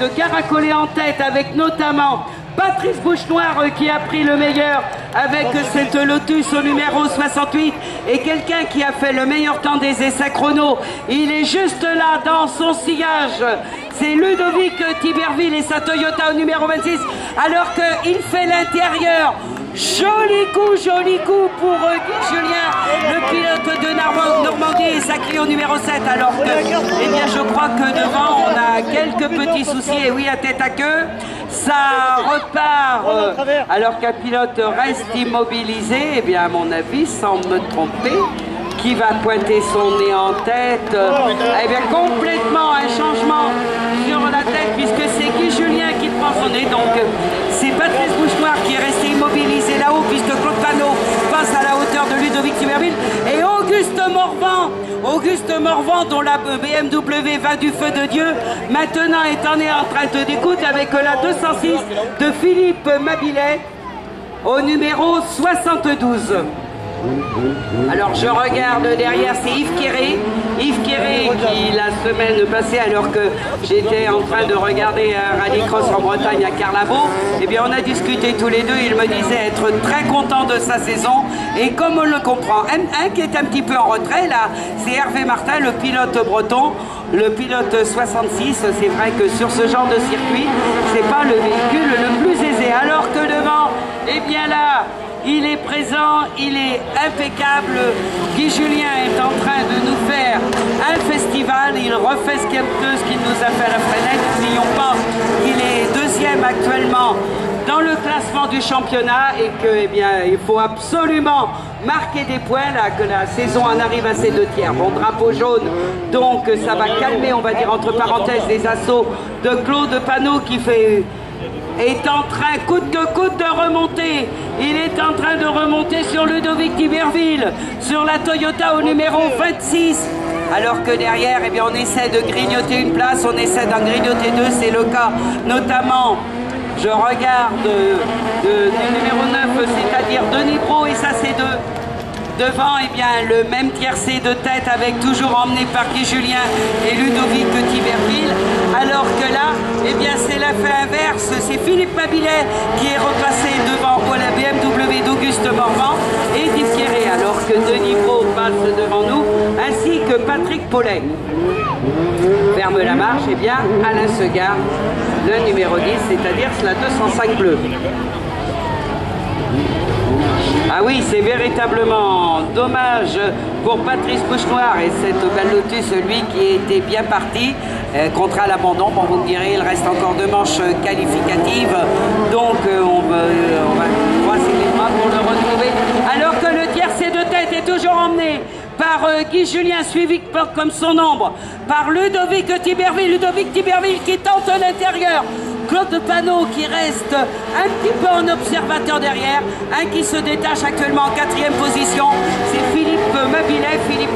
de caracoler en tête avec notamment Patrice Bouchenoir qui a pris le meilleur avec cette Lotus au numéro 68 et quelqu'un qui a fait le meilleur temps des essais chrono. Il est juste là dans son sillage. C'est Ludovic Tiberville et sa Toyota au numéro 26 alors qu'il fait l'intérieur. Joli coup pour Guy Julien, le pilote de Normandie et sa Clio numéro 7. Alors que, eh bien, je crois que devant, on a quelques petits soucis. Et oui, à tête à queue, ça repart. Alors qu'un pilote reste immobilisé, eh bien, à mon avis, sans me tromper, qui va pointer son nez en tête. Eh bien, complètement un changement sur la tête, puisque c'est Guy Julien qui prend son nez. Donc, c'est Patrice Bouchenoir qui est resté immobilisé là-haut, puisque Claude Panot passe à la hauteur de Ludovic Tiberville. Et Auguste Morvan, dont la BMW va du feu de Dieu, maintenant est en train de découdre avec la 206 de Philippe Mabillet au numéro 72. Alors je regarde derrière, c'est Yves Quéré qui la semaine passée, alors que j'étais en train de regarder un rallycross en Bretagne à Carlabo, eh bien on a discuté tous les deux. Il me disait être très content de sa saison et comme on le comprend, un qui est un petit peu en retrait là, c'est Hervé Martin, le pilote breton, le pilote 66. C'est vrai que sur ce genre de circuit, c'est pas le véhicule le plus aisé, alors que devant, eh bien là, il est présent, il est impeccable. Guy Julien est en train de nous faire un festival. Il refait ce qu'il nous a fait à la Fresnel. N'oublions pas qu'il est deuxième actuellement dans le classement du championnat et que, eh bien, il faut absolument marquer des points là, que la saison en arrive à ses 2 tiers. Bon, drapeau jaune, donc ça va calmer, on va dire entre parenthèses, les assauts de Claude Panot qui est en train, coûte que coûte, de remonter. Il est en train de remonter sur Ludovic Tiberville, sur la Toyota au numéro 26. Alors que derrière, eh bien, on essaie de grignoter une place, on essaie d'en grignoter 2. C'est le cas notamment, je regarde, du numéro 9, c'est-à-dire Denis Bro, et ça c'est 2. Devant, eh bien, le même tiercé de tête avec toujours emmené par Guy Julien et Ludovic Tiberville. Alors que là, eh bien, c'est l'effet inverse. C'est Philippe Mabillet qui est repassé devant la BMW d'Auguste Morvan et Yves Quéré, alors que Denis Bro passe devant nous, ainsi que Patrick Paulet. Ferme la marche, eh bien, Alain Segard, le numéro 10, c'est-à-dire la 205 bleue. Ah oui, c'est véritablement dommage pour Patrice Bouchenoir et cette belle Lotus, lui qui était bien parti, contrat à l'abandon. Bon, vous me direz, il reste encore 2 manches qualificatives, donc on va croiser les bras pour le retrouver. Alors que le tiercé de tête est toujours emmené par Guy Julien, suivi comme son ombre par Ludovic Tiberville qui tente l'intérieur. Claude Panot qui reste un petit peu en observateur derrière, un qui se détache actuellement en 4e position, c'est Philippe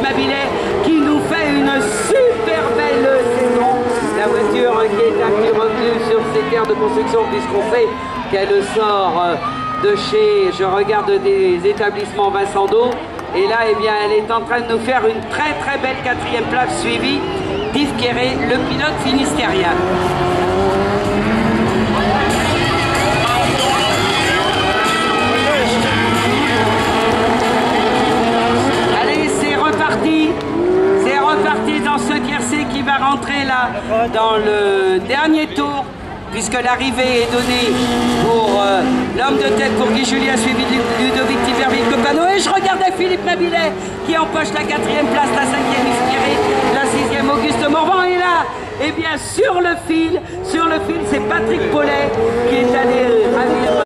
Mabillet qui nous fait une super belle saison. La voiture qui est revenue sur ses terres de construction, puisqu'on sait qu'elle sort de chez, je regarde, des établissements Vincent d'Eau, et là, eh bien, elle est en train de nous faire une très très belle 4e place, suivie d'Yves Quéré, le pilote finistérien. C'est reparti dans ce tiercé qui va rentrer là dans le dernier tour, puisque l'arrivée est donnée pour l'homme de tête pour Guy Julien, suivi de Ludovic Tiberville Copano. Et je regardais Philippe Mabillet qui empoche la 4e place, la 5e Yves, la 6e Auguste Morvan. Et là, eh bien, sur le fil, c'est Patrick Paulet qui est allé ravir